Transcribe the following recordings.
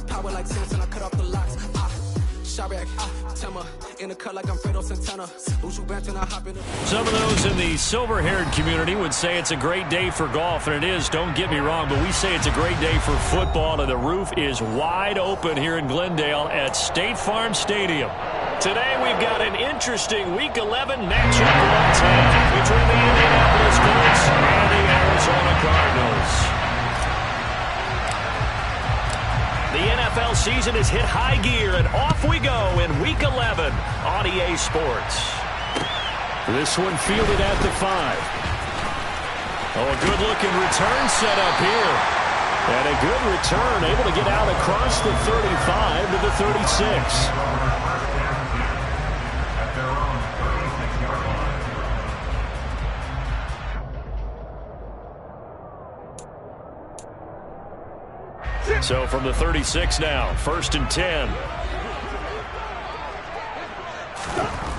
Power like Samson, I cut off the locks. Sharek, Tema, in the cut like I'm Fredo Santana. Some of those in the silver-haired community would say it's a great day for golf, and it is, don't get me wrong, but we say it's a great day for football, and the roof is wide open here in Glendale at State Farm Stadium. Today we've got an interesting Week 11 matchup between the Indianapolis Colts and the Arizona Cardinals. The NFL season has hit high gear, and off we go in Week 11 on EA Sports. This one fielded at the 5. Oh, a good-looking return set up here. And a good return, able to get out across the 35 to the 36. So from the 36 now, 1st and 10.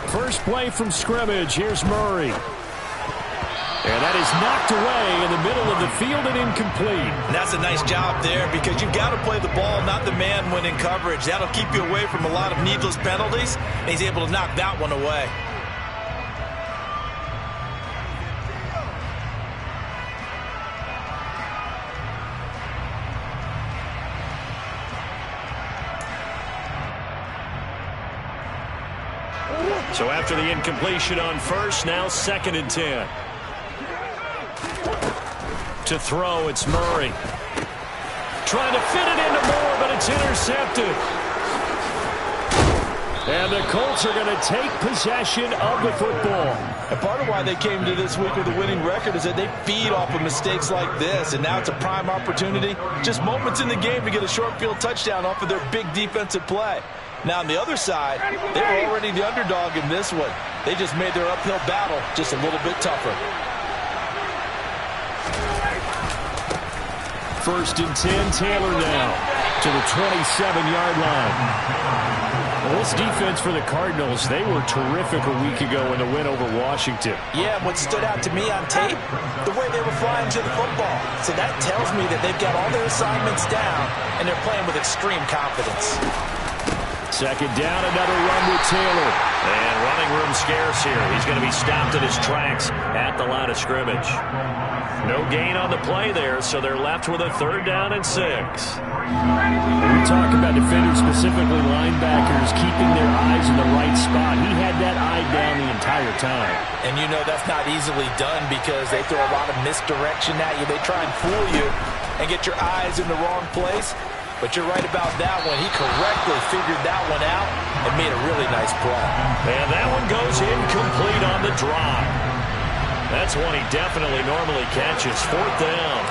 First play from scrimmage. Here's Murray. And that is knocked away in the middle of the field and incomplete. And that's a nice job there because you've got to play the ball, not the man when in coverage. That'll keep you away from a lot of needless penalties, and he's able to knock that one away. So after the incompletion on first, now 2nd and 10. To throw, it's Murray. Trying to fit it into Moore, but it's intercepted. And the Colts are going to take possession of the football. And part of why they came to this week with a winning record is that they feed off of mistakes like this, and now it's a prime opportunity. Just moments in the game to get a short field touchdown off of their big defensive play. Now, on the other side, they were already the underdog in this one. They just made their uphill battle just a little bit tougher. 1st and 10, Taylor now to the 27-yard line. Well, this defense for the Cardinals, they were terrific a week ago in the win over Washington. Yeah, what stood out to me on tape, the way they were flying to the football. So that tells me that they've got all their assignments down, and they're playing with extreme confidence. 2nd down, another run with Taylor. And running room scarce here. He's going to be stopped in his tracks at the line of scrimmage. No gain on the play there, so they're left with a 3rd down and 6. We talk about defenders, specifically linebackers, keeping their eyes in the right spot. He had that eye down the entire time. And you know that's not easily done because they throw a lot of misdirection at you. They try and fool you and get your eyes in the wrong place. But you're right about that one. He correctly figured that one out and made a really nice play. And that one goes incomplete on the drop. That's one he definitely normally catches. 4th down.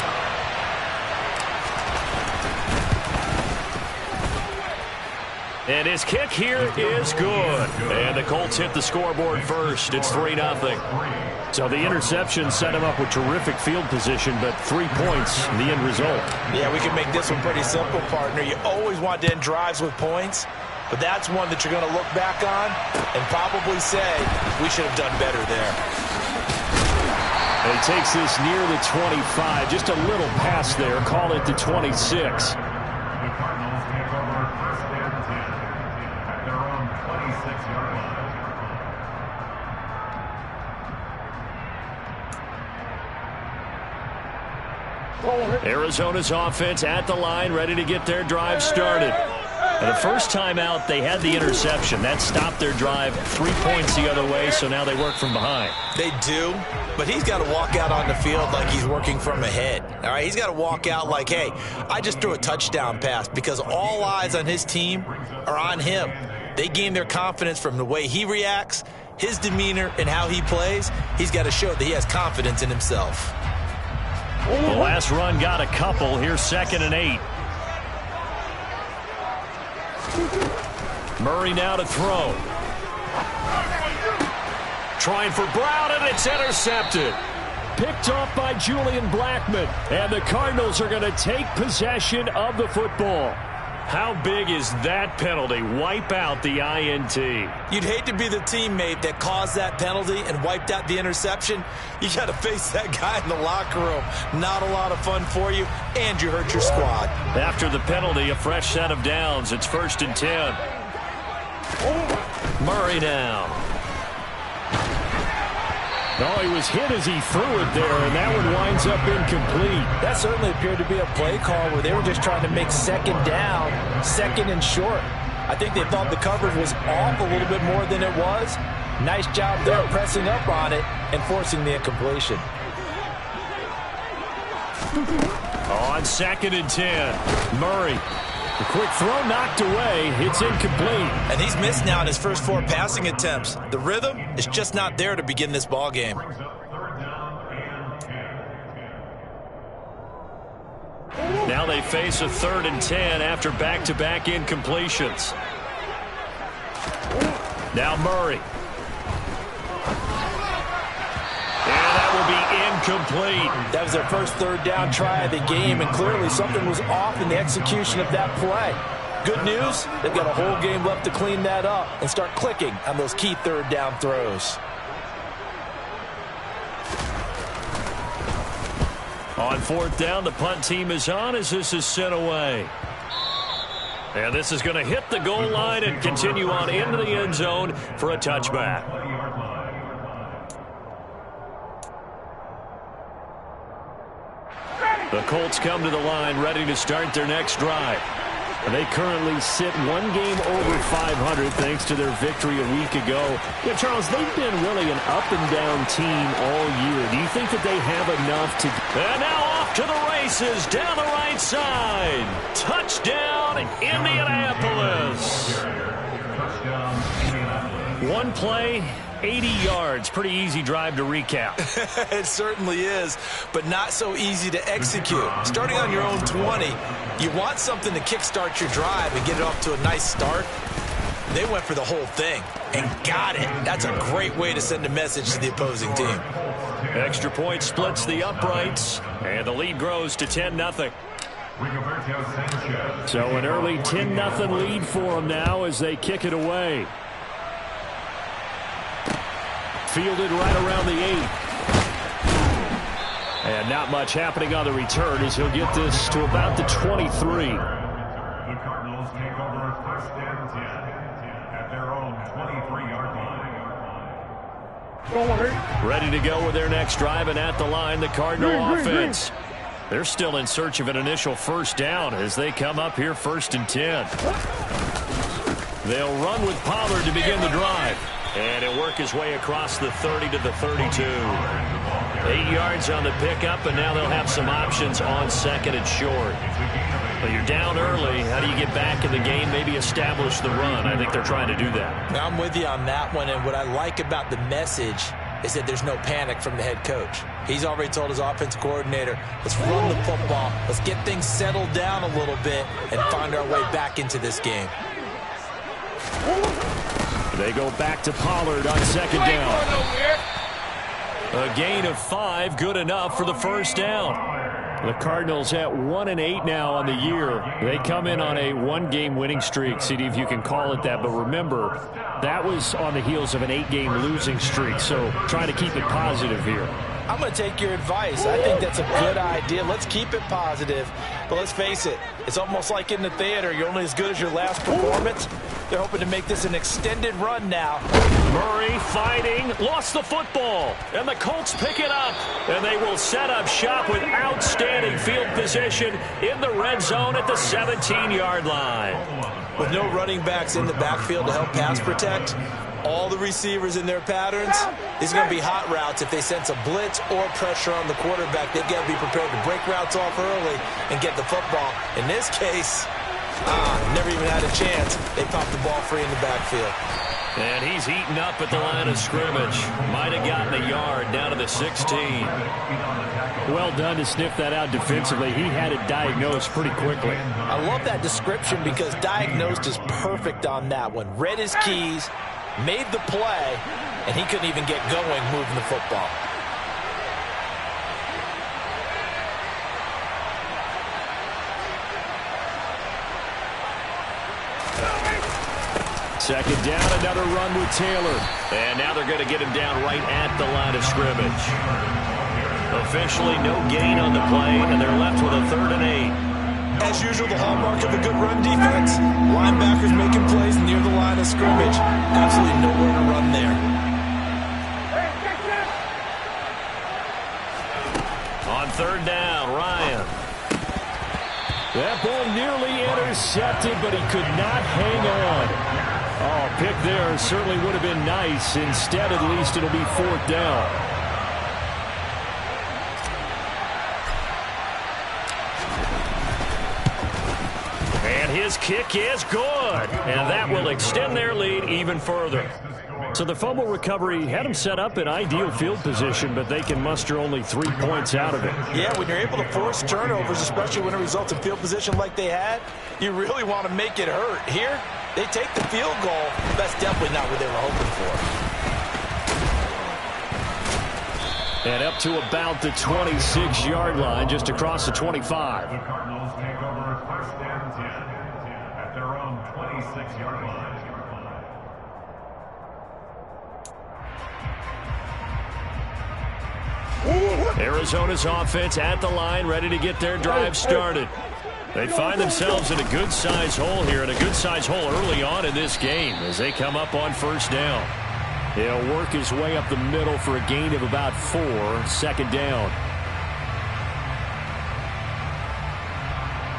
And his kick here is good. And the Colts hit the scoreboard first. It's 3-0. So the interception set him up with terrific field position, but 3 points, the end result. Yeah, we can make this one pretty simple, partner. You always want to end drives with points, but that's one that you're going to look back on and probably say, we should have done better there. And he takes this near the 25, just a little past there, call it the 26. Arizona's offense at the line, ready to get their drive started. And the first time out, they had the interception. That stopped their drive 3 points the other way, so now they work from behind. They do, but he's got to walk out on the field like he's working from ahead. All right, he's got to walk out like, hey, I just threw a touchdown pass because all eyes on his team are on him. They gain their confidence from the way he reacts, his demeanor, and how he plays. He's got to show that he has confidence in himself. The last run got a couple. Here's 2nd and 8. Murray now to throw. Trying for Brown, and it's intercepted. Picked off by Julian Blackmon. And the Cardinals are going to take possession of the football. How big is that penalty? Wipe out the INT. You'd hate to be the teammate that caused that penalty and wiped out the interception. You got to face that guy in the locker room. Not a lot of fun for you, and you hurt your squad. After the penalty, a fresh set of downs. It's 1st and 10. Murray now. No, he was hit as he threw it there, and that one winds up incomplete. That certainly appeared to be a play call where they were just trying to make second down, second and short. I think they thought the coverage was off a little bit more than it was. Nice job there pressing up on it and forcing the incompletion. On 2nd and 10, Murray. The quick throw knocked away. It's incomplete. And he's missed now in his first 4 passing attempts. The rhythm is just not there to begin this ball game. Now they face a 3rd and 10 after back-to-back incompletions. Now Murray. And that will be incomplete. That was their first 3rd down try of the game, and clearly something was off in the execution of that play. Good news, they've got a whole game left to clean that up and start clicking on those key 3rd down throws. On 4th down, the punt team is on as this is sent away. And this is going to hit the goal line and continue on into the end zone for a touchback. The Colts come to the line ready to start their next drive. They currently sit 1 game over 500 thanks to their victory a week ago. Yeah, Charles, they've been really an up-and-down team all year. Do you think that they have enough to... And now off to the races down the right side. Touchdown, Indianapolis. 1 play, 80 yards. Pretty easy drive to recap. It certainly is, but not so easy to execute. Starting on your own 20, you want something to kickstart your drive and get it off to a nice start. They went for the whole thing and got it. That's a great way to send a message to the opposing team. Extra point splits the uprights, and the lead grows to 10-0. So an early 10-0 lead for them now as they kick it away. Fielded right around the 8. And not much happening on the return as he'll get this to about the 23. The Cardinals take over 1st and 10 at their own 23-yard line. Ready to go with their next drive, and at the line, the Cardinal offense. They're still in search of an initial 1st down as they come up here 1st and 10. They'll run with Pollard to begin the drive. And he'll work his way across the 30 to the 32. 8 yards on the pickup, and now they'll have some options on 2nd and short. But you're down early. How do you get back in the game, maybe establish the run? I think they're trying to do that. Now, I'm with you on that one, and what I like about the message is that there's no panic from the head coach. He's already told his offensive coordinator, let's run the football, let's get things settled down a little bit and find our way back into this game. They go back to Pollard on 2nd down. A gain of 5, good enough for the 1st down. The Cardinals at 1-8 now on the year. They come in on a 1-game winning streak, CD, if you can call it that. But remember, that was on the heels of an 8-game losing streak. So trying to keep it positive here. I'm going to take your advice. I think that's a good idea. Let's keep it positive. But let's face it, it's almost like in the theater. You're only as good as your last performance. They're hoping to make this an extended run now. Murray fighting, lost the football, and the Colts pick it up. And they will set up shop with outstanding field position in the red zone at the 17-yard line. With no running backs in the backfield to help pass protect, all the receivers in their patterns, these are going to be hot routes. If they sense a blitz or pressure on the quarterback, they've got to be prepared to break routes off early and get the football. In this case, never even had a chance. They popped the ball free in the backfield. And he's heating up at the line of scrimmage. Might have gotten a yard down to the 16. Well done to sniff that out defensively. He had it diagnosed pretty quickly. I love that description because diagnosed is perfect on that one. Read his keys, made the play, and he couldn't even get going moving the football. Second down, another run with Taylor. And now they're going to get him down right at the line of scrimmage. Officially no gain on the play, and they're left with a 3rd and 8. As usual, the hallmark of a good run defense. Linebackers making plays near the line of scrimmage. Absolutely nowhere to run there. On 3rd down, Ryan. That ball nearly intercepted, but he could not hang on. Oh, pick there certainly would have been nice. Instead, at least it'll be 4th down. And his kick is good. And that will extend their lead even further. So the fumble recovery had them set up in ideal field position, but they can muster only 3 points out of it. Yeah, when you're able to force turnovers, especially when it results in field position like they had, you really want to make it hurt. Here, they take the field goal. That's definitely not what they were hoping for. And up to about the 26-yard line, just across the 25. The Cardinals take over 1st and 10 at their own 26-yard line. Arizona's offense at the line, ready to get their drive started. They find themselves in a good-sized hole here, and a good-sized hole early on in this game as they come up on 1st down. He'll work his way up the middle for a gain of about 4, 2nd down.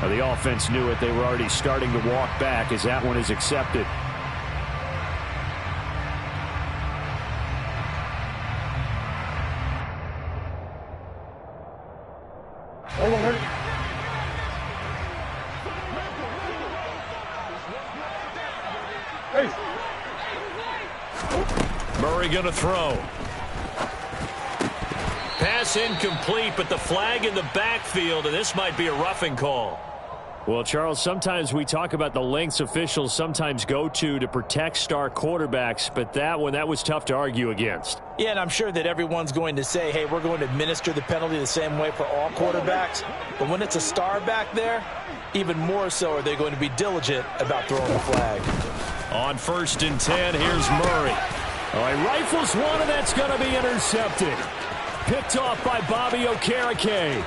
Now, the offense knew it. They were already starting to walk back as that one is accepted. Murray going to throw. Pass incomplete, but the flag in the backfield, and this might be a roughing call. Well, Charles, sometimes we talk about the lengths officials sometimes go to protect star quarterbacks, but that was tough to argue against. Yeah, and I'm sure that everyone's going to say, hey, we're going to administer the penalty the same way for all quarterbacks. But when it's a star back there, even more so are they going to be diligent about throwing the flag. On 1st and 10, here's Murray. Oh, he rifles one, and that's going to be intercepted. Picked off by Bobby Okereke.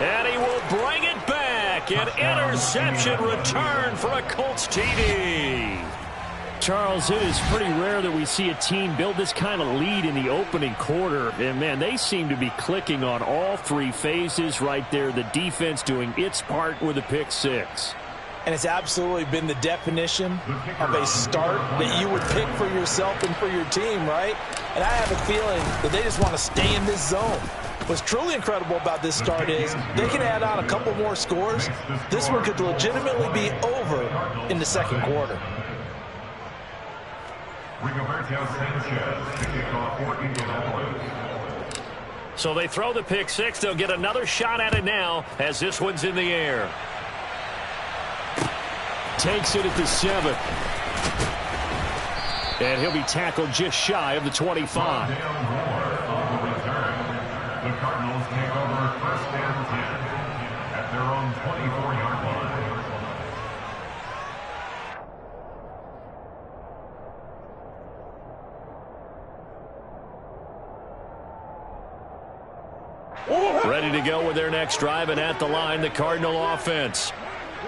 And he will bring it back. An interception return for a Colts TD. Charles, it is pretty rare that we see a team build this kind of lead in the opening quarter. And, man, they seem to be clicking on all 3 phases right there. The defense doing its part with a pick 6. And it's absolutely been the definition of a start that you would pick for yourself and for your team, right? And I have a feeling that they just want to stay in this zone. What's truly incredible about this start is they can add on a couple more scores. This one could legitimately be over in the 2nd quarter. So they throw the pick 6. They'll get another shot at it now as this one's in the air. Takes it at the 7. And he'll be tackled just shy of the 25. The Cardinals take over 1st and 10 at their own 24-yard line. Ready to go with their next drive, and at the line, the Cardinal offense.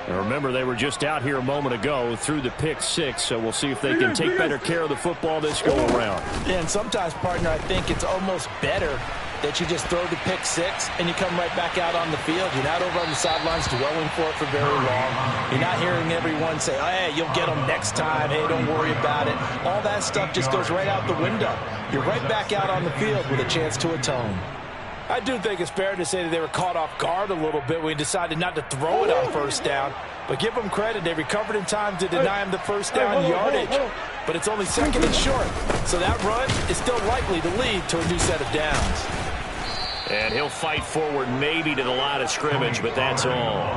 And remember, they were just out here a moment ago through the pick 6, so we'll see if they can take better care of the football this go-around. Yeah, and sometimes, partner, I think it's almost better that you just throw the pick 6 and you come right back out on the field. You're not over on the sidelines dwelling for it for very long. You're not hearing everyone say, hey, you'll get them next time. Hey, don't worry about it. All that stuff just goes right out the window. You're right back out on the field with a chance to atone. I do think it's fair to say that they were caught off guard a little bit when we decided not to throw it on 1st down. But give them credit. They recovered in time to deny him the 1st down yardage. But it's only 2nd and short. So that run is still likely to lead to a new set of downs. And he'll fight forward maybe to the line of scrimmage, but that's all.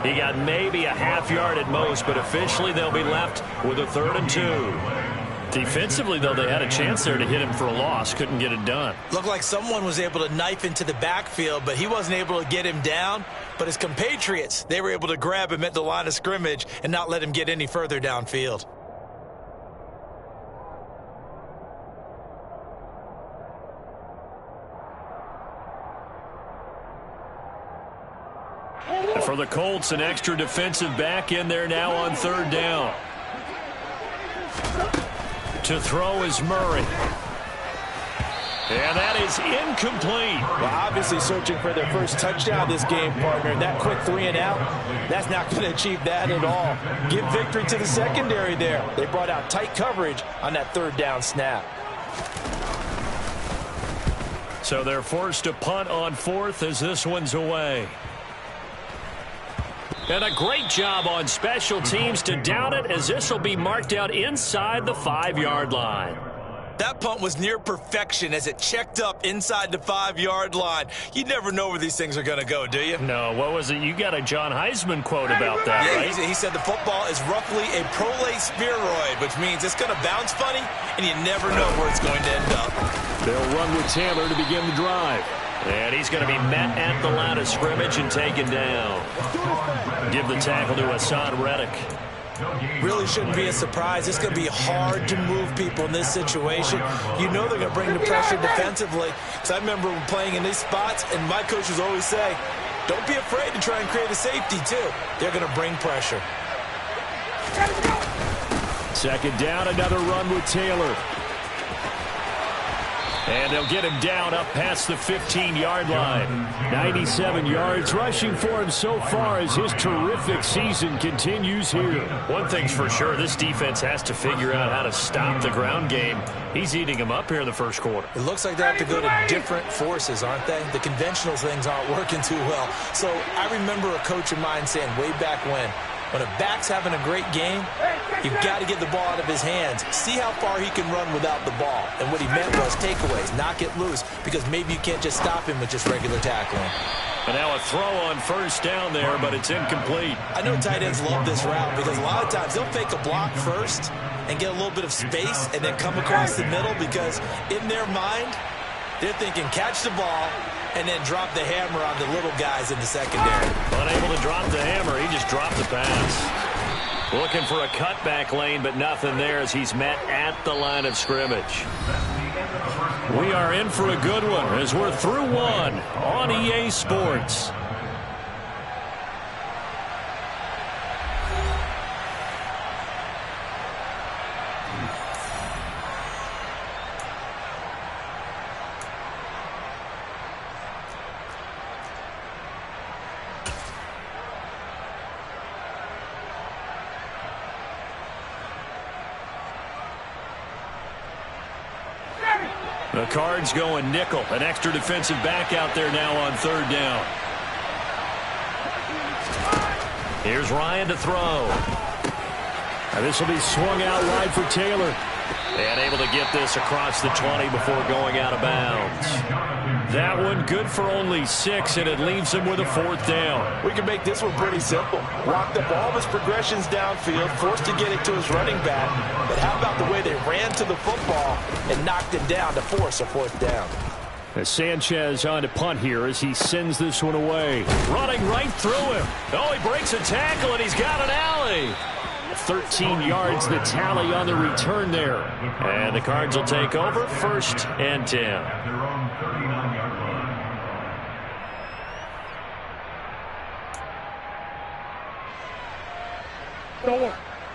He got maybe a half yard at most, but officially they'll be left with a 3rd and 2. Defensively, though, they had a chance there to hit him for a loss. Couldn't get it done. Looked like someone was able to knife into the backfield, but he wasn't able to get him down. But his compatriots, they were able to grab him at the line of scrimmage and not let him get any further downfield. For the Colts, an extra defensive back in there now on third down. To throw is Murray. And that is incomplete. Well, obviously searching for their first touchdown this game, partner. That quick 3 and out, that's not going to achieve that at all. Give victory to the secondary there. They brought out tight coverage on that third down snap. So they're forced to punt on fourth as this one's away. And a great job on special teams to down it, as this will be marked out inside the 5-yard line. That punt was near perfection as it checked up inside the 5-yard line. You never know where these things are going to go, do you? No, what was it? You got a John Heisman quote about that, yeah, right? He said the football is roughly a prolate spheroid, which means it's going to bounce funny, and you never know where it's going to end up. They'll run with Taylor to begin the drive. And he's going to be met at the line of scrimmage and taken down. Give the tackle to Hassan Reddick. Really shouldn't be a surprise. It's going to be hard to move people in this situation. You know they're going to bring the pressure defensively. Because I remember playing in these spots, and my coaches always say, don't be afraid to try and create a safety, too. They're going to bring pressure. Second down, another run with Taylor. And they'll get him down up past the 15-yard line. 97 yards rushing for him so far as his terrific season continues here. One thing's for sure, this defense has to figure out how to stop the ground game. He's eating them up here in the first quarter. It looks like they have to go to different forces, aren't they? The conventional things aren't working too well. So I remember a coach of mine saying way back when a back's having a great game, you've got to get the ball out of his hands. See how far he can run without the ball. And what he meant was takeaways, knock it loose, because maybe you can't just stop him with just regular tackling. And now a throw on first down there, but it's incomplete. I know tight ends love this route because a lot of times they'll fake a block first and get a little bit of space and then come across the middle because in their mind, they're thinking catch the ball and then drop the hammer on the little guys in the secondary. Unable to drop the hammer, he just dropped the pass. Looking for a cutback lane, but nothing there as he's met at the line of scrimmage. We are in for a good one as we're through one on EA Sports. The Cards going nickel. An extra defensive back out there now on third down. Here's Ryan to throw. And this will be swung out wide for Taylor. And able to get this across the 20 before going out of bounds. That one good for only 6, and it leaves him with a fourth down. We can make this one pretty simple. Locked up all of his progressions downfield, forced to get it to his running back. But how about the way they ran to the football and knocked him down to force a fourth down? As Sanchez on to punt here as he sends this one away. Running right through him. Oh, he breaks a tackle, and he's got an alley. 13 yards the tally on the return there. And the Cards will take over 1st and 10.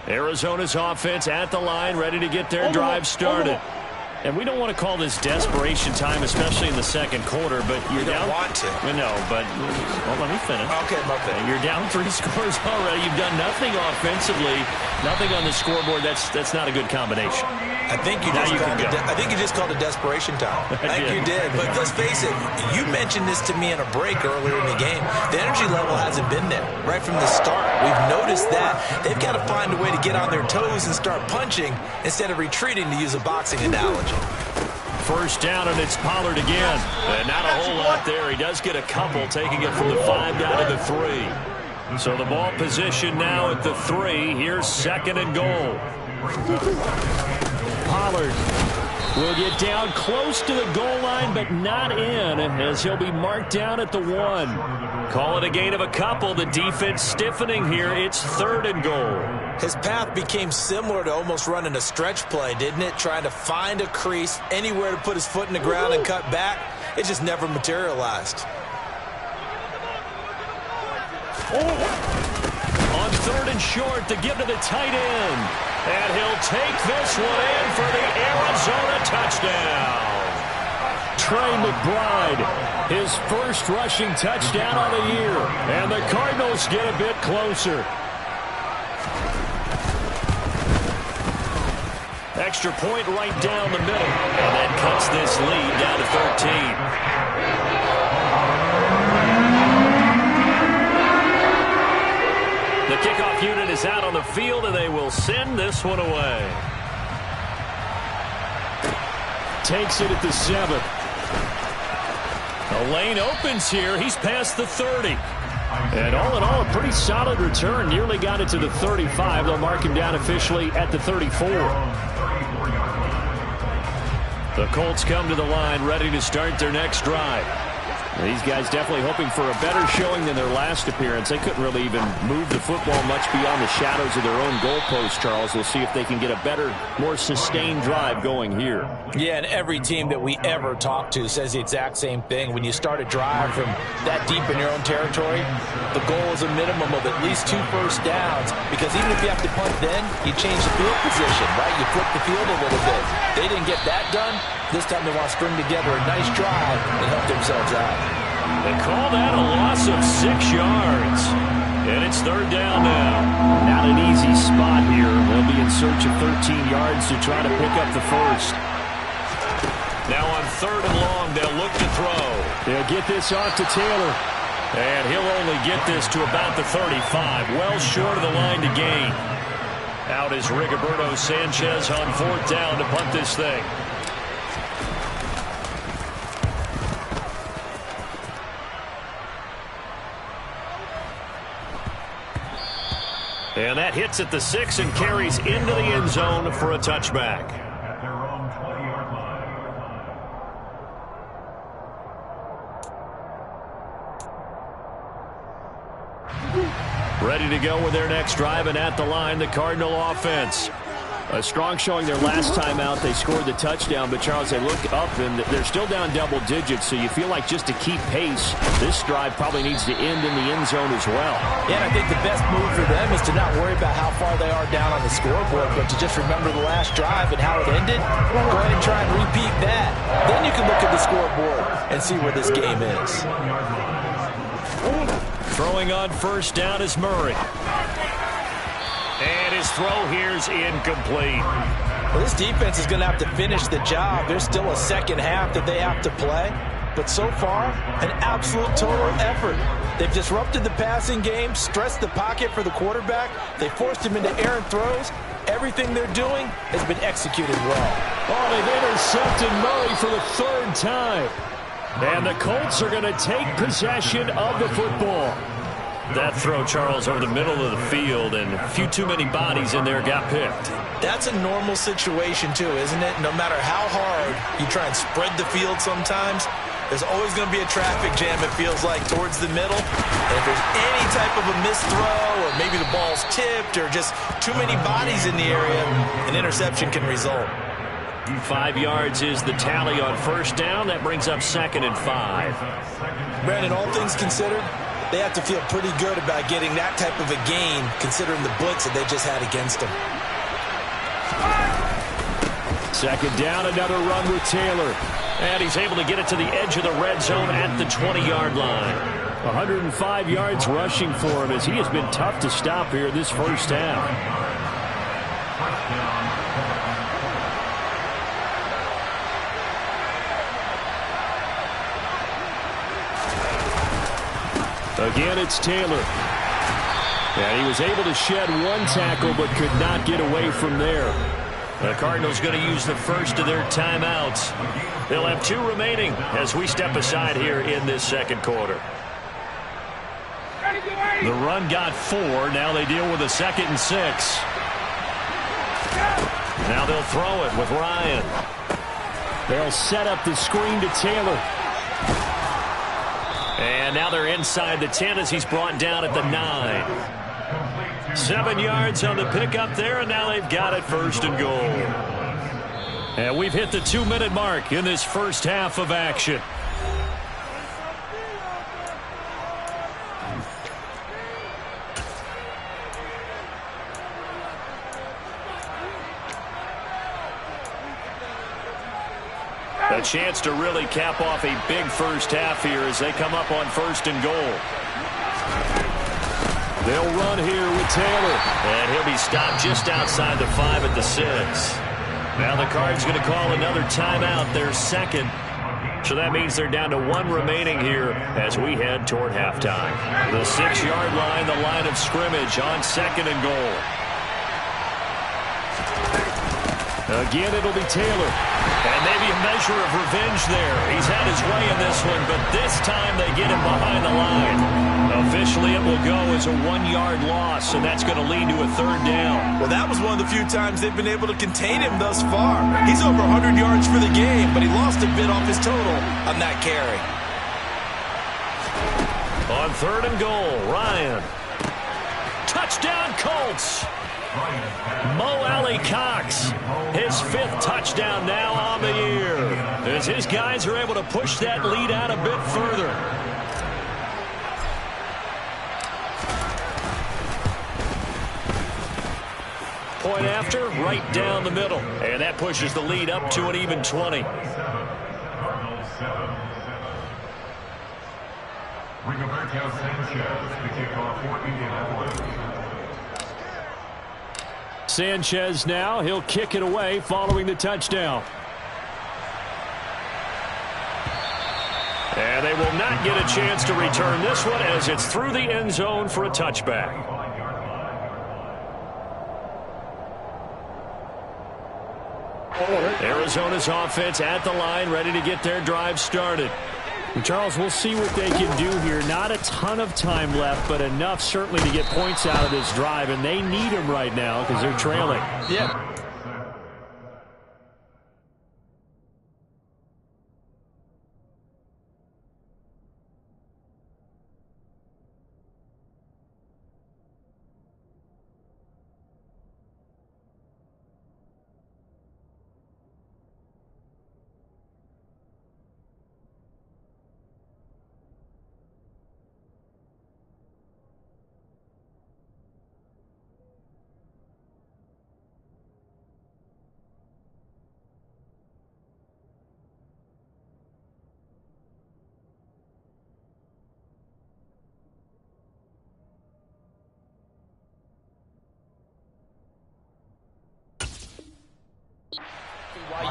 Arizona's offense at the line, ready to get their drive started. And we don't want to call this desperation time, especially in the second quarter, but you're down. You don't want to. No, but let me finish. Okay, my bad. You're down 3 scores already. You've done nothing offensively, nothing on the scoreboard. That's not a good combination. I think you just called it desperation time. I think you did. But let's face it, you mentioned this to me in a break earlier in the game. The energy level hasn't been there right from the start. We've noticed that. They've got to find a way to get on their toes and start punching instead of retreating, to use a boxing analogy. First down, and it's Pollard again. And not a whole lot there. He does get a couple, taking it from the 5 down to the 3. So the ball position now at the 3. Here's 2nd and goal. Pollard will get down close to the goal line, but not in, as he'll be marked down at the 1. Call it a gain of a couple. The defense stiffening here. It's 3rd and goal. His path became similar to almost running a stretch play, didn't it? Trying to find a crease, anywhere to put his foot in the ground and cut back. It just never materialized. On 3rd and short, to give to the tight end. And he'll take this one in for the Arizona touchdown. Trey McBride, his first rushing touchdown of the year. And the Cardinals get a bit closer. Extra point right down the middle. And that cuts this lead down to 13. The kickoff unit is out on the field, and they will send this one away. Takes it at the 7. The lane opens here. He's past the 30. And all in all, a pretty solid return. Nearly got it to the 35. They'll mark him down officially at the 34. The Colts come to the line, ready to start their next drive. These guys definitely hoping for a better showing than their last appearance. They couldn't really even move the football much beyond the shadows of their own goalpost, Charles. We'll see if they can get a better, more sustained drive going here. Yeah, and every team that we ever talk to says the exact same thing. When you start a drive from that deep in your own territory, the goal is a minimum of at least 2 first downs, because even if you have to punt then, you change the field position, right? You flip the field a little bit. They didn't get that done. This time they want to string together a nice drive and help themselves out. They call that a loss of 6 yards. And it's 3rd down now. Not an easy spot here. They'll be in search of 13 yards to try to pick up the first. Now on 3rd and long, they'll look to throw. They'll get this off to Taylor. And he'll only get this to about the 35. Well short of the line to gain. Out is Rigoberto Sanchez on 4th down to punt this thing. And that hits at the 6 and carries into the end zone for a touchback. At their own 20-yard line. Ready to go with their next drive, and at the line, the Cardinal offense. A strong showing their last time out. They scored the touchdown, but Charles, they look up and they're still down double digits, so you feel like just to keep pace, this drive probably needs to end in the end zone as well. Yeah, and I think the best move for them is to not worry about how far they are down on the scoreboard, but to just remember the last drive and how it ended. Go ahead and try and repeat that. Then you can look at the scoreboard and see where this game is. Throwing on 1st down is Murray. And his throw here's incomplete. Well, this defense is going to have to finish the job. There's still a second half that they have to play. But so far, an absolute total effort. They've disrupted the passing game, stressed the pocket for the quarterback. They forced him into errant throws. Everything they're doing has been executed well. Oh, they've intercepted Murray for the 3rd time. And the Colts are going to take possession of the football. That throw, Charles, over the middle of the field, and a few too many bodies in there got picked. That's a normal situation, too, isn't it? No matter how hard you try and spread the field sometimes, there's always going to be a traffic jam, it feels like, towards the middle. And if there's any type of a missed throw, or maybe the ball's tipped, or just too many bodies in the area, an interception can result. 5 yards is the tally on 1st down. That brings up 2nd and 5. Brandon, all things considered, they have to feel pretty good about getting that type of a gain, considering the blitz that they just had against them. 2nd down, another run with Taylor. And he's able to get it to the edge of the red zone at the 20-yard line. 105 yards rushing for him, as he has been tough to stop here this 1st half. Again, it's Taylor. And he was able to shed 1 tackle, but could not get away from there. The Cardinals going to use the first of their timeouts. They'll have 2 remaining as we step aside here in this 2nd quarter. The run got 4. Now they deal with a 2nd and 6. Now they'll throw it with Ryan. They'll set up the screen to Taylor. And now they're inside the 10 as he's brought down at the 9. 7 yards on the pickup there, and now they've got it 1st and goal. And we've hit the 2-minute mark in this 1st half of action. A chance to really cap off a big first half here as they come up on 1st and goal. They'll run here with Taylor. And he'll be stopped just outside the 5 at the 6. Now the Cards going to call another timeout, their second. So that means they're down to 1 remaining here as we head toward halftime. The 6-yard line, the line of scrimmage on 2nd and goal. Again, it'll be Taylor. And maybe a measure of revenge there. He's had his way in this one, but this time they get him behind the line. Officially, it will go as a 1-yard loss, and that's going to lead to a 3rd down. Well, that was one of the few times they've been able to contain him thus far. He's over 100 yards for the game, but he lost a bit off his total on that carry. On 3rd and goal, Ryan. Touchdown, Colts. Mo Alley Cox, his 5th touchdown now on the year, as his guys are able to push that lead out a bit further. Point after, right down the middle, and that pushes the lead up to an even 20. Rigoberto Sanchez, the kickoff for Indianapolis. Sanchez now, he'll kick it away following the touchdown. And they will not get a chance to return this one as it's through the end zone for a touchback. Arizona's offense at the line, ready to get their drive started. And Charles, we'll see what they can do here. Not a ton of time left, but enough certainly to get points out of this drive, and they need them right now because they're trailing. Yeah.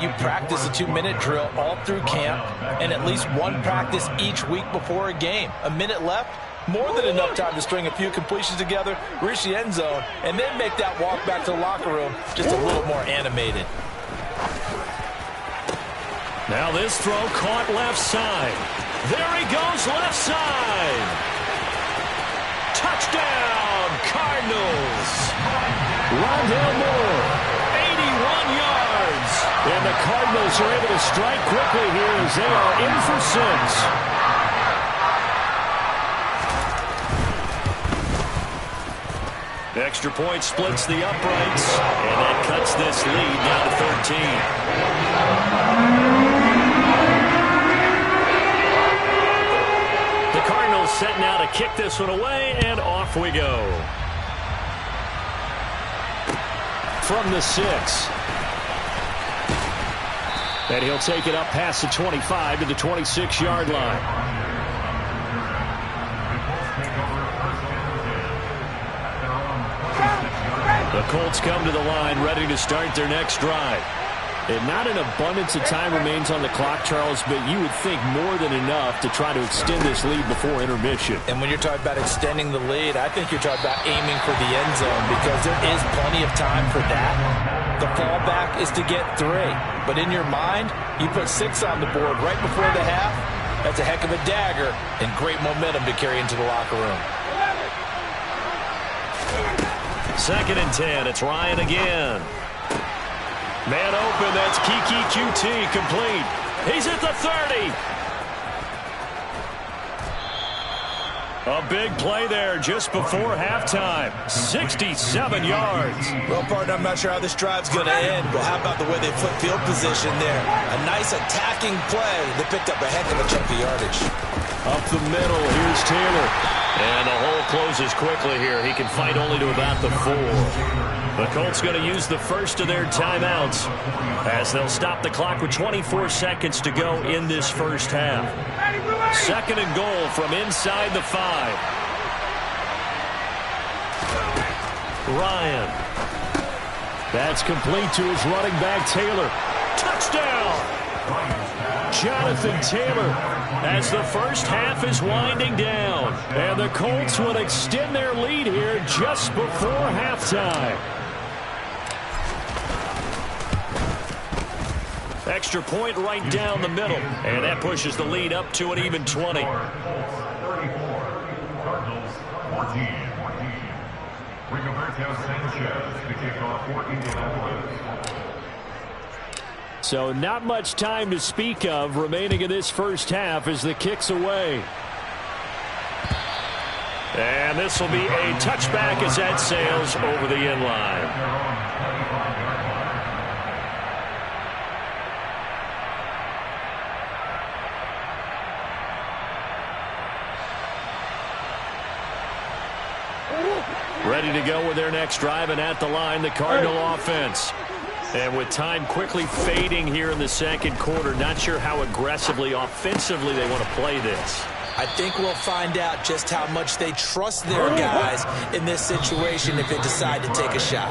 You practice a 2-minute drill all through camp and at least one practice each week before a game. A minute left, more than enough time to string a few completions together, reach the end zone, and then make that walk back to the locker room just a little more animated. Now this throw caught left side. There he goes left side. Touchdown, Cardinals. Rondale Moore, 81 yards. and the Cardinals are able to strike quickly here as they are in for 6. Extra point splits the uprights, and that cuts this lead down to 13. The Cardinals set now to kick this one away, and off we go. From the 6. And he'll take it up past the 25 to the 26-yard line. The Colts come to the line ready to start their next drive. And not an abundance of time remains on the clock, Charles, but you would think more than enough to try to extend this lead before intermission. And when you're talking about extending the lead, I think you're talking about aiming for the end zone because there is plenty of time for that. The fallback is to get 3. But in your mind, you put 6 on the board right before the half. That's a heck of a dagger and great momentum to carry into the locker room. 2nd and 10. It's Ryan again. Man open. That's Kiki QT complete. He's at the 30. A big play there just before halftime. 67 yards. Well, partner, I'm not sure how this drive's going to end, but how about the way they flip field position there? A nice attacking play. They picked up a heck of a chunk of yardage. Up the middle, here's Taylor. And the hole closes quickly here. He can fight only to about the 4. The Colts going to use the first of their timeouts as they'll stop the clock with 24 seconds to go in this first half. Second and goal from inside the 5. Ryan. That's complete to his running back, Taylor. Touchdown! Jonathan Taylor, as the first half is winding down. And the Colts will extend their lead here just before halftime. Extra point right down the middle. And that pushes the lead up to an even 20. 34. Cardinals 14. Rigoberto Sanchez to kick off for Indianapolis. So not much time to speak of remaining in this first half as the kick's away. And this will be a touchback as that sails over the end line. Ready to go with their next drive, and at the line, the Cardinal offense. And with time quickly fading here in the second quarter, not sure how aggressively, offensively they want to play this. I think we'll find out just how much they trust their guys in this situation if they decide to take a shot.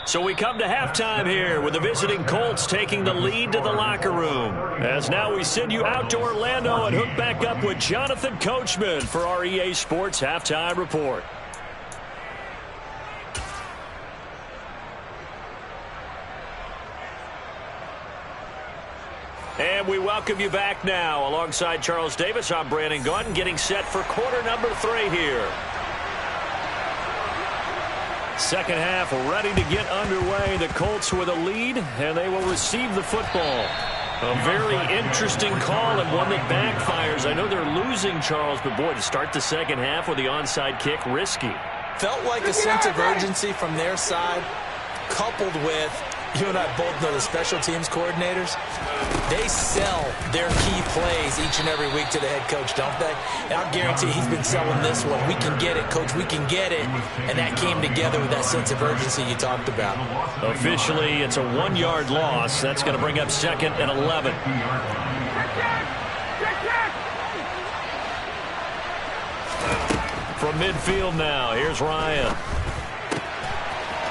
So we come to halftime here with the visiting Colts taking the lead to the locker room. As now we send you out to Orlando and hook back up with Jonathan Coachman for our EA Sports Halftime Report. And we welcome you back now. Alongside Charles Davis, I'm Brandon Gaudin, getting set for quarter number 3 here. Second half ready to get underway. The Colts with a lead, and they will receive the football. A very interesting call and one that backfires. I know they're losing, Charles, but boy, to start the second half with the onside kick, risky. Felt like a sense of urgency from their side, coupled with, you and I both know the special teams coordinators, they sell their key plays each and every week to the head coach, don't they? And I'll guarantee he's been selling this one. We can get it, coach, we can get it. And that came together with that sense of urgency you talked about. Officially, it's a 1-yard loss. That's going to bring up 2nd and 11. From midfield now, here's Ryan.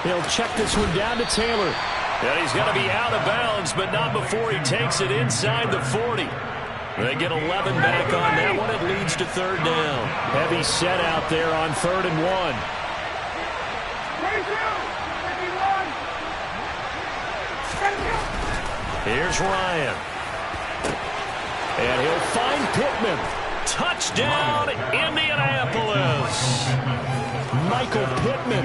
He'll check this one down to Taylor. And he's going to be out of bounds, but not before he takes it inside the 40. They get 11 back on that one. It leads to 3rd down. Heavy set out there on 3rd and 1. Here's Ryan. And he'll find Pittman. Touchdown, Indianapolis. Michael Pittman.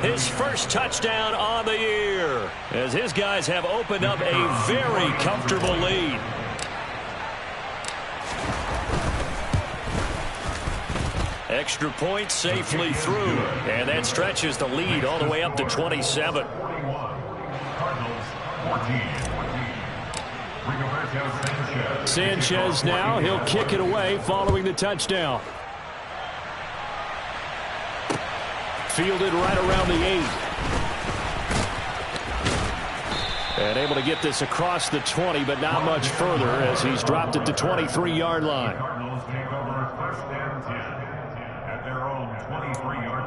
His first touchdown on the year, as his guys have opened up a very comfortable lead. Extra point safely through, and that stretches the lead all the way up to 27. Sanchez now, he'll kick it away following the touchdown. Fielded right around the 8. And able to get this across the 20, but not much further as he's dropped it to 23-yard line. Cardinals take over 1st and 10 at their own 23-yard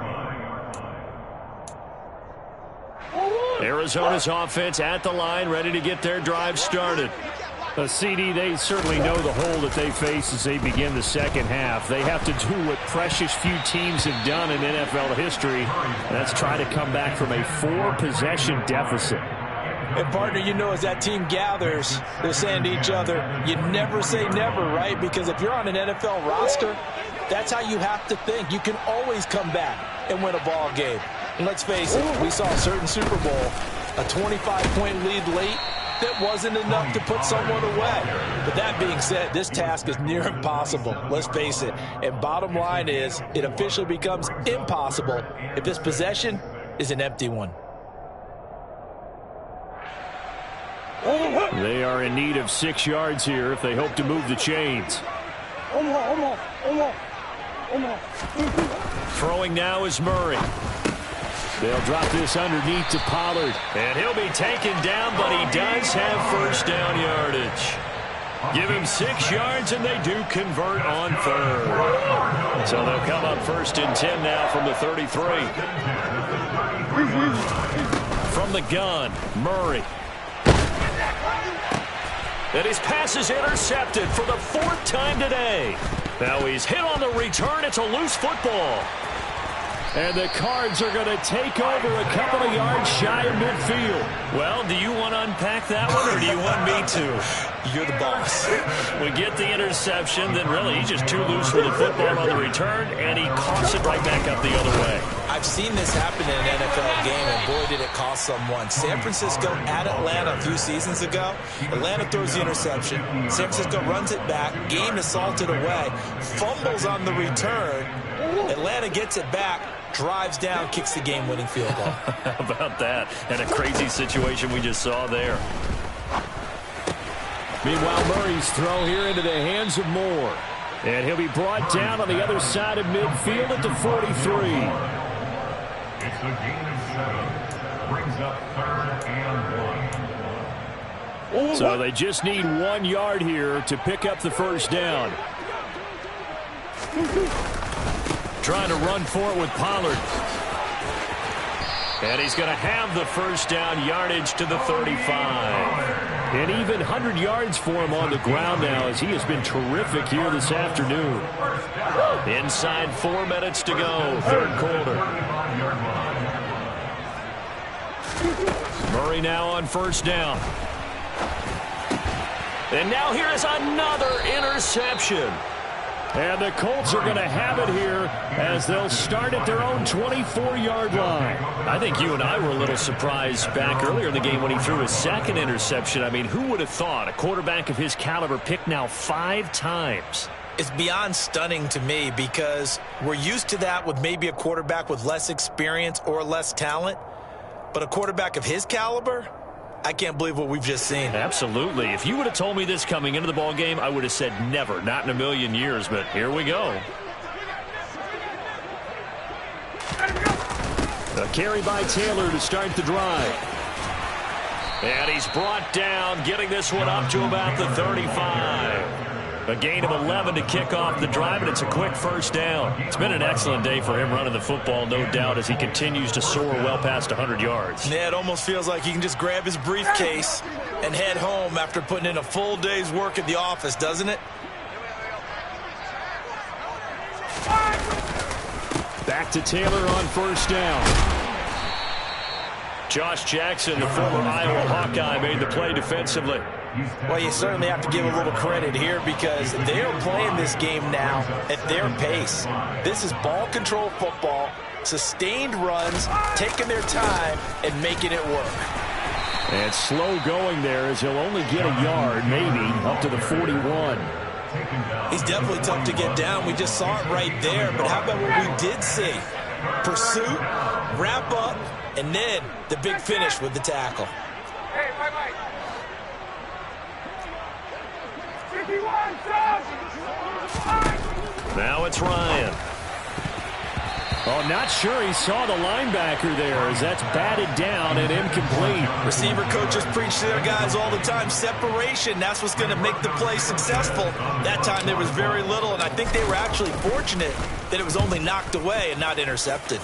line. Arizona's offense at the line, ready to get their drive started. CD, they certainly know the hole that they face as they begin the second half. They have to do what precious few teams have done in NFL history. That's try to come back from a 4-possession deficit. And, partner, you know, as that team gathers, they're saying to each other, you never say never, right? Because if you're on an NFL roster, that's how you have to think. You can always come back and win a ball game. And let's face it, we saw a certain Super Bowl, a 25-point lead late. That wasn't enough to put someone away. But that being said, this task is near impossible. Let's face it. And bottom line is, it officially becomes impossible if this possession is an empty one. They are in need of 6 yards here if they hope to move the chains. Throwing now is Murray. They'll drop this underneath to Pollard. And he'll be taken down, but he does have first down yardage. Give him 6 yards, and they do convert on third. So they'll come up 1st and 10 now from the 33. From the gun, Murray. And his pass is intercepted for the 4th time today. Now he's hit on the return. It's a loose football. And the Cards are going to take over a couple of yards shy of midfield. Well, do you want to unpack that one, or do you want me to? You're the boss. We get the interception, then really he's just too loose for the football on the return, and he coughs it right back up the other way. I've seen this happen in an NFL game, and boy, did it cost someone. San Francisco at Atlanta a few seasons ago. Atlanta throws the interception. San Francisco runs it back. Game assaulted away. Fumbles on the return. Atlanta gets it back. Drives down, kicks the game-winning field goal. How about that? And a crazy situation we just saw there. Meanwhile, Murray's throw here into the hands of Moore. And he'll be brought down on the other side of midfield at the 43. It's a gain of 7. Brings up 3rd and 1. So they just need 1 yard here to pick up the first down. Trying to run for it with Pollard. And he's going to have the first down yardage to the 35. And even 100 yards for him on the ground now, as he has been terrific here this afternoon. Inside 4 minutes to go, 3rd quarter. Murray now on first down. And now here is another interception. And the Colts are going to have it here as they'll start at their own 24-yard line. I think you and I were a little surprised back earlier in the game when he threw his 2nd interception. I mean, who would have thought a quarterback of his caliber picked now 5 times? It's beyond stunning to me because we're used to that with maybe a quarterback with less experience or less talent. But a quarterback of his caliber, I can't believe what we've just seen. Absolutely. If you would have told me this coming into the ball game, I would have said never, not in a million years, but here we go. A carry by Taylor to start the drive. And he's brought down, getting this one up to about the 35. A gain of 11 to kick off the drive, and it's a quick first down. It's been an excellent day for him running the football, no doubt, as he continues to soar well past 100 yards. Yeah, it almost feels like he can just grab his briefcase and head home after putting in a full day's work at the office, doesn't it? Back to Taylor on first down. Josh Jackson, the former Iowa Hawkeye, made the play defensively. Well, you certainly have to give a little credit here because they are playing this game now at their pace. This is ball control football, sustained runs, taking their time and making it work. And slow going there as he'll only get a yard, maybe, up to the 41. He's definitely tough to get down. We just saw it right there. But how about what we did see? Pursuit, wrap up, and then the big finish with the tackle. Hey, bye-bye. Now it's Ryan. Oh, not sure he saw the linebacker there as that's batted down and incomplete. Receiver coaches preach to their guys all the time. Separation, that's what's going to make the play successful. That time there was very little, and I think they were actually fortunate that it was only knocked away and not intercepted.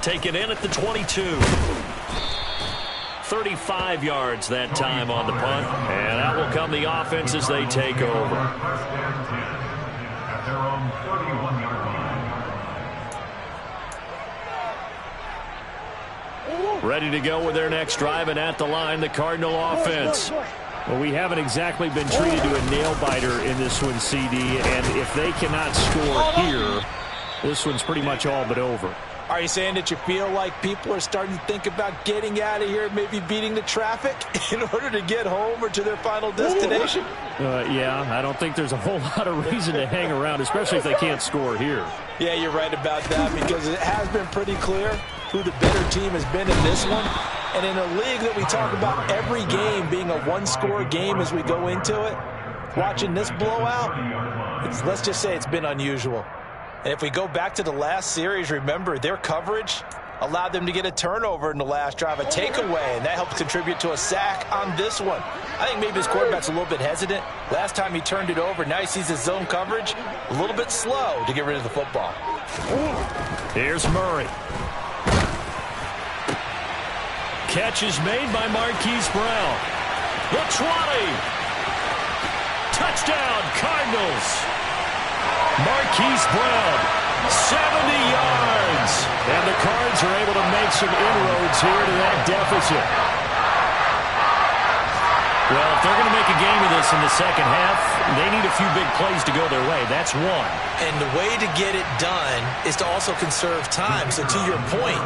Taken in at the 22. 35 yards that time on the punt. And out will come the offense as they take over. At their own 31-yard line. Ready to go with their next drive, and at the line, the Cardinal offense. Well, we haven't exactly been treated to a nail-biter in this one, CD, and if they cannot score here, this one's pretty much all but over. Are you saying that you feel like people are starting to think about getting out of here, maybe beating the traffic in order to get home or to their final destination? Yeah, I don't think there's a whole lot of reason to hang around, especially if they can't score here. Yeah, you're right about that because it has been pretty clear who the better team has been in this one. And in a league that we talk about every game being a one-score game as we go into it, watching this blowout, let's just say it's been unusual. And if we go back to the last series, remember, their coverage allowed them to get a turnover in the last drive, a takeaway, and that helped contribute to a sack on this one. I think maybe his quarterback's a little bit hesitant. Last time he turned it over, now he sees his zone coverage a little bit slow to get rid of the football. Here's Murray. Catch is made by Marquise Brown. The 20. Touchdown, Cardinals. Marquise Brown, 70 yards. And the Cards are able to make some inroads here to that deficit. Well, if they're going to make a game of this in the second half, they need a few big plays to go their way. That's one. And the way to get it done is to also conserve time. So to your point,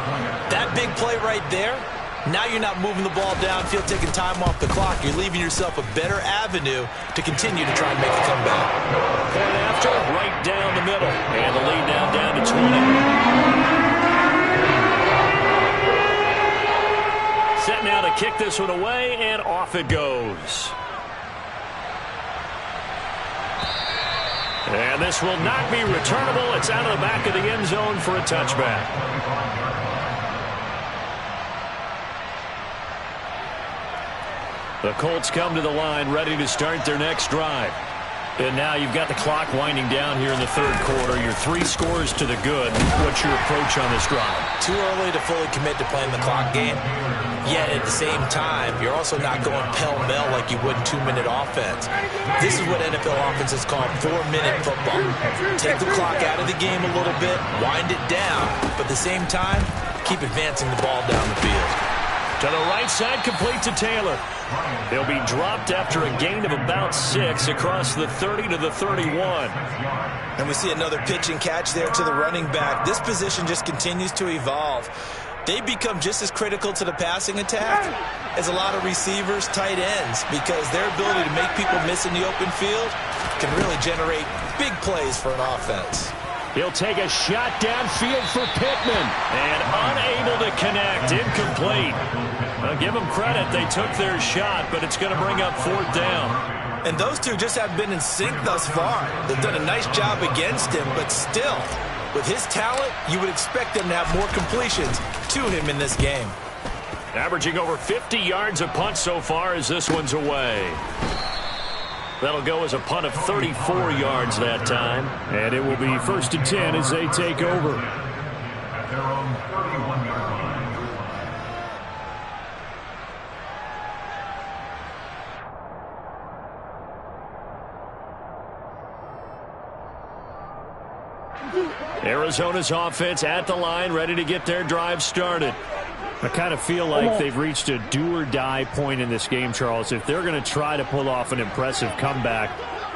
that big play right there, now you're not moving the ball downfield, taking time off the clock. You're leaving yourself a better avenue to continue to try and make a comeback. Point after, right down the middle. And the lead now down to 20. Set now to kick this one away, and off it goes. And this will not be returnable. It's out of the back of the end zone for a touchback. The Colts come to the line ready to start their next drive. And now you've got the clock winding down here in the third quarter. You're 3 scores to the good. What's your approach on this drive? Too early to fully commit to playing the clock game. Yet at the same time, you're also not going pell-mell like you would in 2-minute offense. This is what NFL offenses call 4-minute football. Take the clock out of the game a little bit, wind it down, but at the same time, keep advancing the ball down the field. To the right side, complete to Taylor. He'll be dropped after a gain of about 6 across the 30 to the 31. And we see another pitch and catch there to the running back. This position just continues to evolve. They become just as critical to the passing attack as a lot of receivers, tight ends, because their ability to make people miss in the open field can really generate big plays for an offense. He'll take a shot downfield for Pittman. And unable to connect. Incomplete. I'll give them credit. They took their shot, but it's going to bring up 4th down. And those two just have been in sync thus far. They've done a nice job against him, but still, with his talent, you would expect them to have more completions to him in this game. Averaging over 50 yards a punt so far as this one's away. That'll go as a punt of 34 yards that time. And it will be 1st and 10 as they take over. At their own 31-yard line. Arizona's offense at the line, ready to get their drive started. I kind of feel like they've reached a do-or-die point in this game, Charles. If they're going to try to pull off an impressive comeback,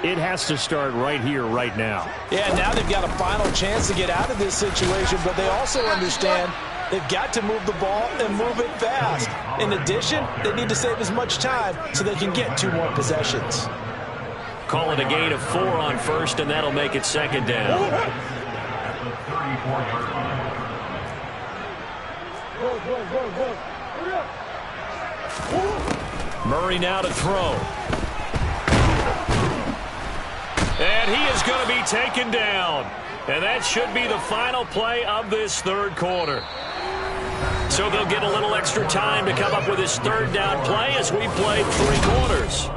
it has to start right here, right now. Yeah, now they've got a final chance to get out of this situation, but they also understand they've got to move the ball and move it fast. In addition, they need to save as much time so they can get 2 more possessions. Call it a gain of 4 on 1st, and that'll make it 2nd down. At the 34-yard line. Murray now to throw. And he is going to be taken down. And that should be the final play of this third quarter. So they'll get a little extra time to come up with his 3rd down play as we played 3 quarters.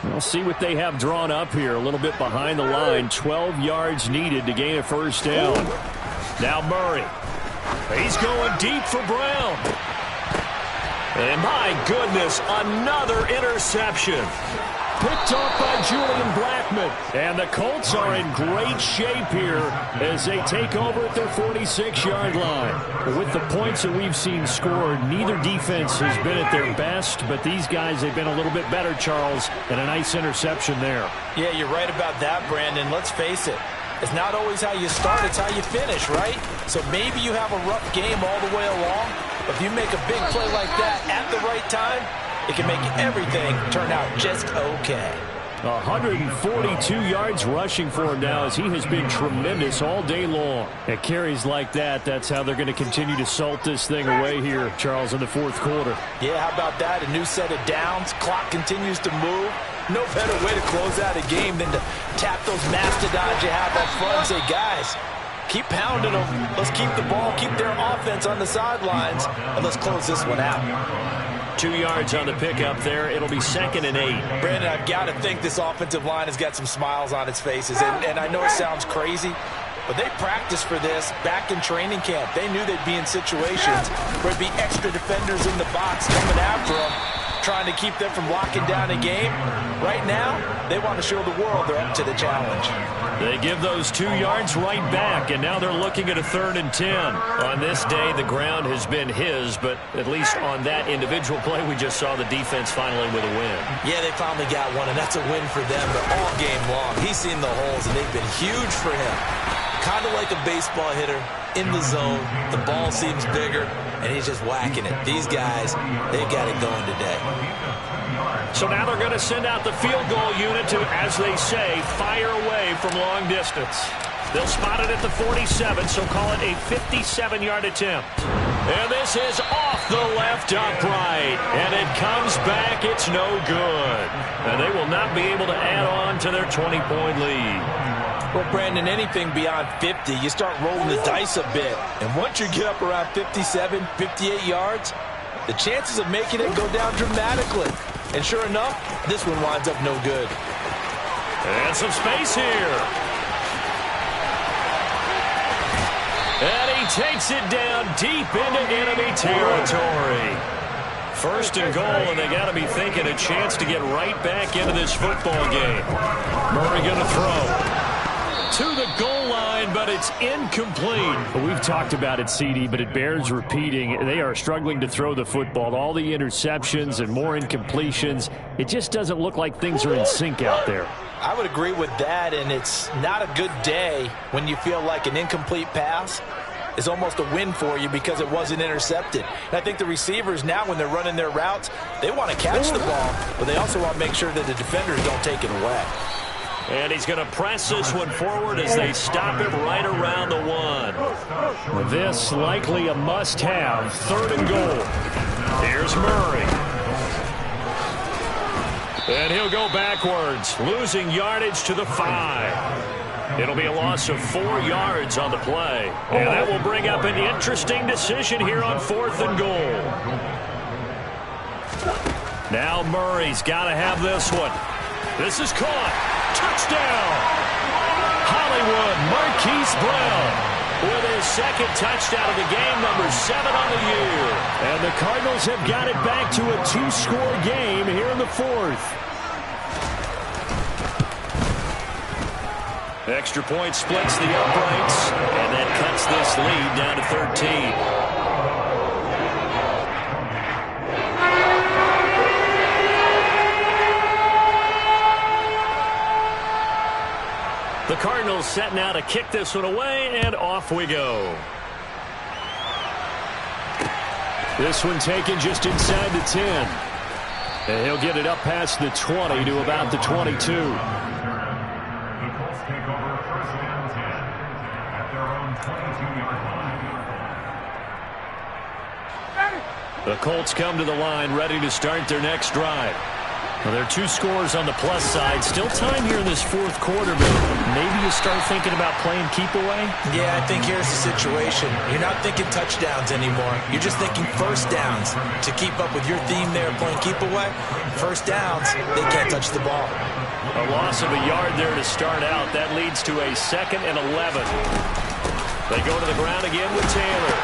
We'll see what they have drawn up here. A little bit behind the line. 12 yards needed to gain a 1st down. Now Murray. He's going deep for Brown. And my goodness, another interception. picked off by Julian Blackmon. And the Colts are in great shape here as they take over at their 46-yard line. With the points that we've seen scored, neither defense has been at their best, but these guys, they've been a little bit better, Charles, and a nice interception there. Yeah, you're right about that, Brandon. Let's face it. It's not always how you start, it's how you finish, right? So maybe you have a rough game all the way along, but if you make a big play like that at the right time, it can make everything turn out just okay. 142 yards rushing for him now as he has been tremendous all day long. At carries like that, that's how they're going to continue to salt this thing away here, Charles, in the fourth quarter. Yeah, how about that? A new set of downs. Clock continues to move. No better way to close out a game than to tap those mastodons you have up front and say, guys, keep pounding them. Let's keep the ball, keep their offense on the sidelines, and let's close this one out. 2 yards on the pickup there. It'll be 2nd and 8. Brandon, I've got to think this offensive line has got some smiles on its faces. And I know it sounds crazy, but they practiced for this back in training camp. They knew they'd be in situations where there'd be extra defenders in the box coming after them, trying to keep them from locking down a game. Right now, they want to show the world they're up to the challenge. They give those 2 yards right back, and now they're looking at a 3rd and 10. On this day, the ground has been his, but at least on that individual play, we just saw the defense finally with a win. Yeah, they finally got one, and that's a win for them. But all game long, he's seen the holes, and they've been huge for him. Kind of like a baseball hitter in the zone. The ball seems bigger, and he's just whacking it. These guys, they've got it going today. So now they're going to send out the field goal unit to, as they say, fire away from long distance. They'll spot it at the 47, so call it a 57-yard attempt. And this is off the left upright. And it comes back. It's no good. And they will not be able to add on to their 20-point lead. Well, Brandon, anything beyond 50, you start rolling the dice a bit. And once you get up around 57, 58 yards, the chances of making it go down dramatically. And sure enough, this one winds up no good. And some space here. And he takes it down deep into enemy territory. 1st and goal, and they got to be thinking a chance to get right back into this football game. Murray going to throw to the goal line, but it's incomplete. We've talked about it, CD, but it bears repeating. They are struggling to throw the football. All the interceptions and more incompletions. It just doesn't look like things are in sync out there. I would agree with that, and it's not a good day when you feel like an incomplete pass is almost a win for you because it wasn't intercepted. And I think the receivers now, when they're running their routes, they want to catch the ball, but they also want to make sure that the defenders don't take it away. And he's going to press this one forward as they stop him right around the 1. This likely a must-have. 3rd and goal. Here's Murray. And he'll go backwards, losing yardage to the 5. It'll be a loss of 4 yards on the play. And that will bring up an interesting decision here on 4th and goal. Now Murray's got to have this one. This is caught. Touchdown! Hollywood Marquise Brown with his 2nd touchdown of the game, number 7 on the year. And the Cardinals have got it back to a 2-score game here in the 4th. Extra point splits the uprights, and that cuts this lead down to 13. The Cardinals set now to kick this one away, and off we go. This one taken just inside the 10. And he'll get it up past the 20 to about the 22. The Colts take over 1st and 10 at their own 22-yard line. The Colts come to the line ready to start their next drive. Well, there are 2 scores on the plus side. Still time here in this 4th quarter, but maybe you start thinking about playing keep away? Yeah, I think here's the situation. You're not thinking touchdowns anymore. You're just thinking 1st downs. To keep up with your theme there, playing keep away, 1st downs, they can't touch the ball. A loss of a yard there to start out. That leads to a 2nd and 11. They go to the ground again with Taylor.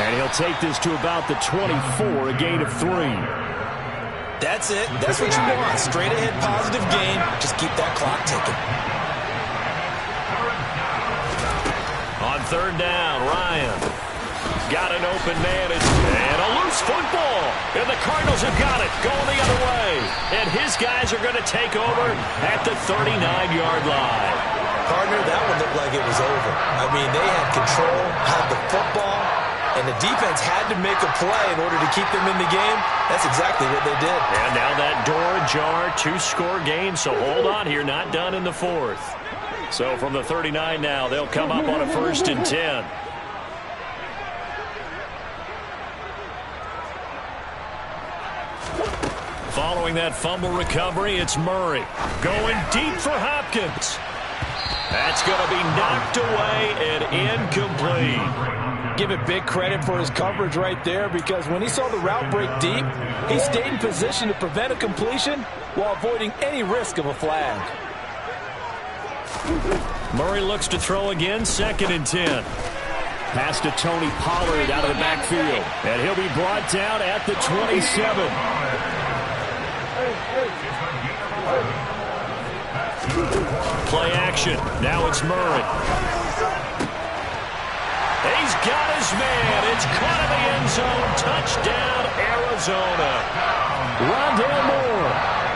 And he'll take this to about the 24, a gain of 3. That's it. That's what you want. Straight ahead positive game. Just keep that clock ticking. On third down, Ryan. Got an open man and a loose football. And the Cardinals have got it going the other way. And his guys are going to take over at the 39-yard line. Partner, that one looked like it was over. I mean, they had control, had the football, and the defense had to make a play in order to keep them in the game. That's exactly what they did. And now that door ajar, 2-score game, so hold on here, not done in the fourth. So from the 39 now, they'll come up on a 1st and 10. Following that fumble recovery, it's Murray. Going deep for Hopkins. That's going to be knocked away and incomplete. Give it big credit for his coverage right there, because when he saw the route break deep, he stayed in position to prevent a completion while avoiding any risk of a flag. Murray looks to throw again, 2nd and 10. Pass to Tony Pollard out of the backfield. And he'll be brought down at the 27. Play action. Now it's Murray. He's got his man. It's caught in the end zone. Touchdown, Arizona. Rondale Moore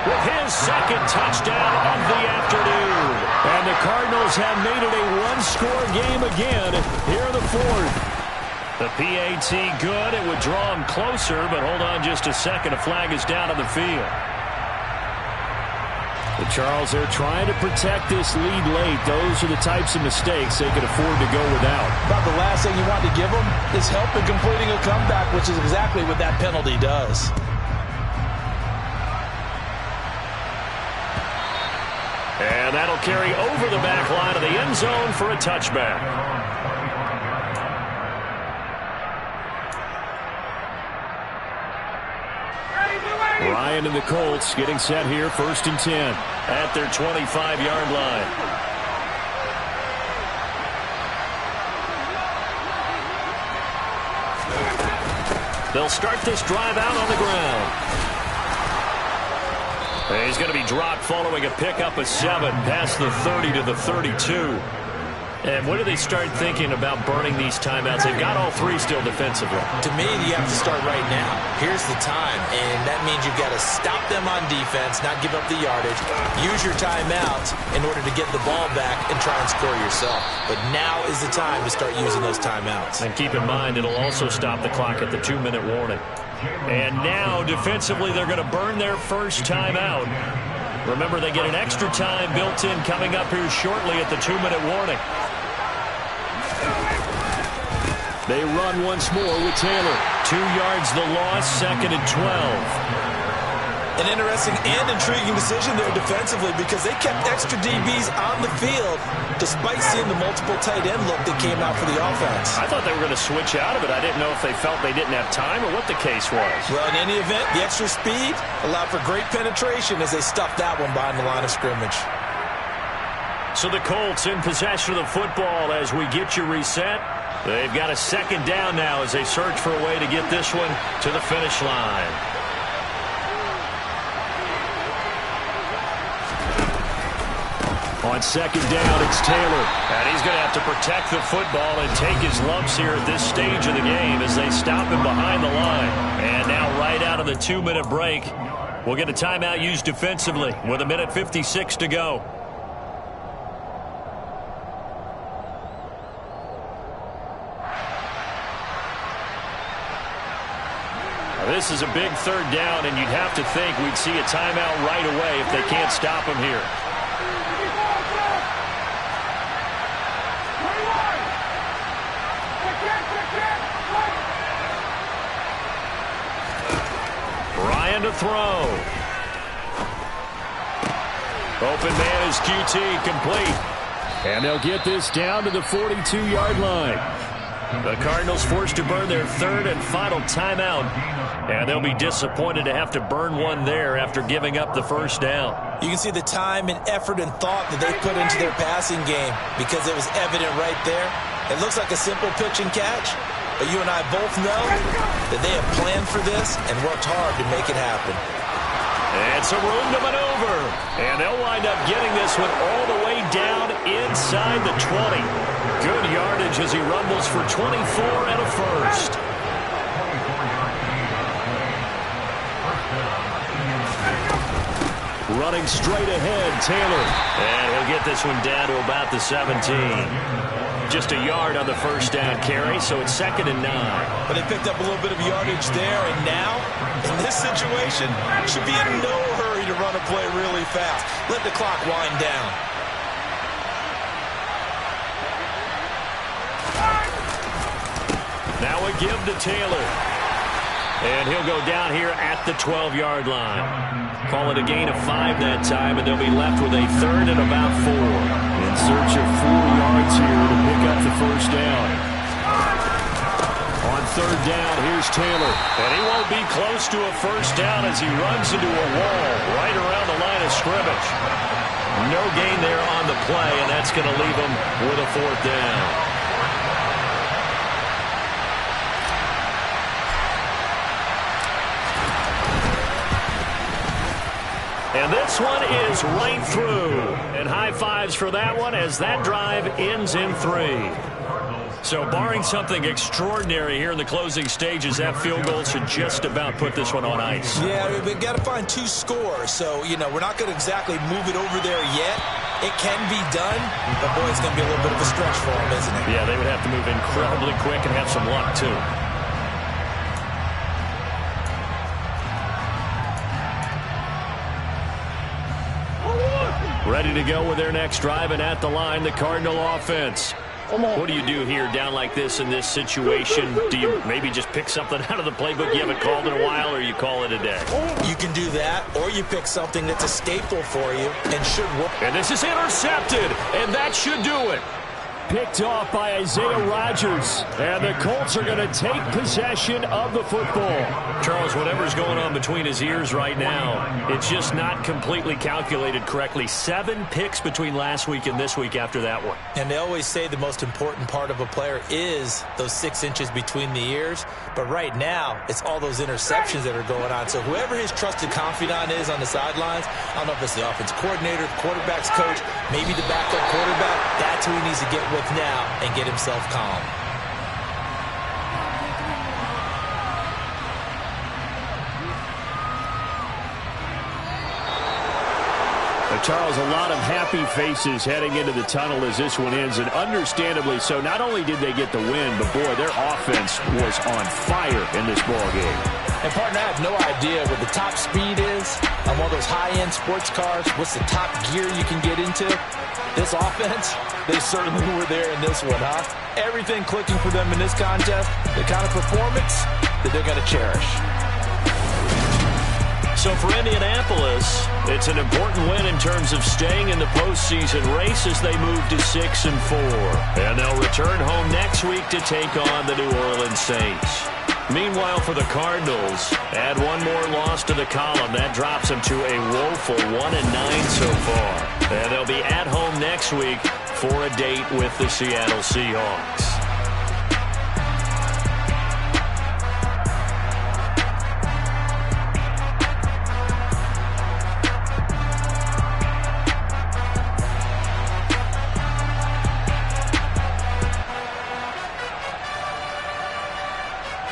with his 2nd touchdown of the afternoon. And the Cardinals have made it a 1-score game again here in the 4th. The PAT good. It would draw him closer, but hold on just a second. A flag is down on the field. But Charles, they're trying to protect this lead late. Those are the types of mistakes they could afford to go without. About the last thing you want to give them is help in completing a comeback, which is exactly what that penalty does. And that'll carry over the back line of the end zone for a touchback. Ryan and the Colts getting set here, 1st and 10 at their 25-yard line. They'll start this drive out on the ground. And he's going to be dropped following a pickup of 7 past the 30 to the 32. And when do they start thinking about burning these timeouts? They've got all 3 still defensively. To me, you have to start right now. Here's the time, and that means you've got to stop them on defense, not give up the yardage, use your timeouts in order to get the ball back and try and score yourself. But now is the time to start using those timeouts. And keep in mind, it'll also stop the clock at the 2-minute warning. And now, defensively, they're going to burn their first timeout. Remember, they get an extra time built in coming up here shortly at the 2-minute warning. They run once more with Taylor. 2 yards the loss, 2nd and 12. An interesting and intriguing decision there defensively, because they kept extra DBs on the field despite seeing the multiple tight end look that came out for the offense. I thought they were going to switch out of it. I didn't know if they felt they didn't have time or what the case was. Well, in any event, the extra speed allowed for great penetration as they stuffed that one behind the line of scrimmage. So the Colts in possession of the football as we get you reset. They've got a 2nd down now as they search for a way to get this one to the finish line. On 2nd down, it's Taylor. And he's going to have to protect the football and take his lumps here at this stage of the game as they stop him behind the line. And now right out of the 2-minute break, we'll get a timeout used defensively with 1:56 to go. This is a big 3rd down, and you'd have to think we'd see a timeout right away if they can't stop him here. Ryan to throw. Open man is QT, complete. And they'll get this down to the 42-yard line. The Cardinals forced to burn their 3rd and final timeout. And they'll be disappointed to have to burn one there after giving up the 1st down. You can see the time and effort and thought that they put into their passing game, because it was evident right there. It looks like a simple pitch and catch, but you and I both know that they have planned for this and worked hard to make it happen. And some room to maneuver. And they'll wind up getting this one all the way down inside the 20. Good yardage as he rumbles for 24 and a first. Running straight ahead, Taylor. And he'll get this one down to about the 17. Just a yard on the first down carry, so it's 2nd and 9. But they picked up a little bit of yardage there, and now, in this situation, should be in no hurry to run a play really fast. Let the clock wind down. Now a give to Taylor. And he'll go down here at the 12-yard line. Call it a gain of 5 that time, and they'll be left with a 3rd and about 4. In search of 4 yards here to pick up the first down. On 3rd down, here's Taylor. And he won't be close to a first down as he runs into a wall right around the line of scrimmage. No gain there on the play, and that's going to leave him with a 4th down. And this one is right through. And high fives for that one as that drive ends in 3. So barring something extraordinary here in the closing stages, that field goal should just about put this one on ice. Yeah, we've got to find 2 scores. So, we're not going to exactly move it over there yet. It can be done, but boy, it's going to be a little bit of a stretch for them, isn't it? Yeah, they would have to move incredibly quick and have some luck, too. Ready to go with their next drive, and at the line, the Cardinal offense. What do you do here down like this in this situation? Do you maybe just pick something out of the playbook you haven't called in a while, or you call it a day? You can do that, or you pick something that's a staple for you and should work. And this is intercepted, and that should do it. Picked off by Isaiah Rodgers. And the Colts are going to take possession of the football. Charles, whatever's going on between his ears right now, it's just not completely calculated correctly. 7 picks between last week and this week after that one. And they always say the most important part of a player is those 6 inches between the ears. But right now, it's all those interceptions that are going on. So whoever his trusted confidant is on the sidelines, I don't know if it's the offense coordinator, the quarterback's coach, maybe the backup quarterback, that's who he needs to get with now and get himself calm. Charles, a lot of happy faces heading into the tunnel as this one ends, and understandably so. Not only did they get the win, but boy, their offense was on fire in this ball game. And partner, I have no idea what the top speed is on one of those high-end sports cars. What's the top gear you can get into? This offense, they certainly were there in this one, huh? Everything clicking for them in this contest, the kind of performance that they're going to cherish. So for Indianapolis, it's an important win in terms of staying in the postseason race as they move to 6-4. And they'll return home next week to take on the New Orleans Saints. Meanwhile, for the Cardinals, add one more loss to the column. That drops them to a woeful 1-9 so far. And they'll be at home next week for a date with the Seattle Seahawks.